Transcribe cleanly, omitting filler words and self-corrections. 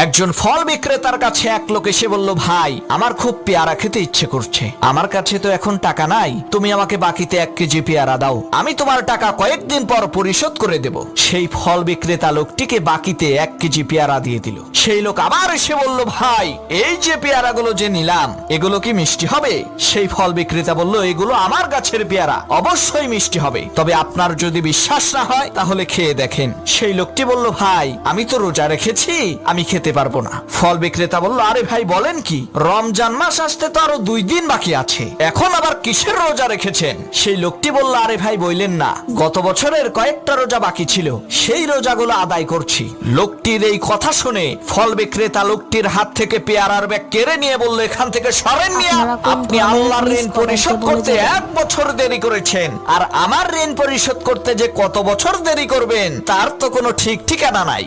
একজন ফল বিক্রেতার কাছে এক লোক এসে বলল, ভাই আমার খুব পেয়ারা খেতে ইচ্ছে করছে, আমার কাছে তো এখন টাকা নাই, তুমি আমাকে বাকিতে 1 কেজি পেয়ারা দাও, আমি তোমার টাকা কয়েকদিন পর পরিশোধ করে দেব। সেই ফল বিক্রেতা লোকটিকে বাকিতে 1 কেজি পেয়ারা দিয়ে দিল। সেই লোক আবার এসে বলল, ভাই এই যে পেয়ারাগুলো যে নিলাম এগুলো কি মিষ্টি হবে? সেই ফল বিক্রেতা বলল, এগুলো আমার গাছের পেয়ারা, অবশ্যই মিষ্টি হবে, তবে আপনার যদি বিশ্বাস না হয় তাহলে খেয়ে দেখেন। সেই লোকটি বলল, ভাই আমি তো রোজা রেখেছি, আমি খেতে পারবো না। ফল বিক্রেতা বলল, আরে ভাই বলেন কি, রমজান মাস আসতে তো আরো 2 দিন বাকি আছে, এখন আবার কিসের রোজা রেখেছেন? সেই লোকটি বলল, আরে ভাই বললেন না, গত বছরের কয়েকটা রোজা বাকি ছিল, সেই রোজাগুলো আদায় করছি। লোকটির এই কথা শুনে ফল বিক্রেতা লোকটির হাত থেকে পেয়ারার ব্যাগ কেড়ে নিয়ে বলল, এখান থেকে সরেন মিয়া, আপনি আল্লাহর ঋণ পরিশোধ করতে 1 বছর দেরি করেছেন, আর আমার ঋণ পরিশোধ করতে যে কত বছর দেরি করবেন তার তো কোনো ঠিক ঠিকানা নাই।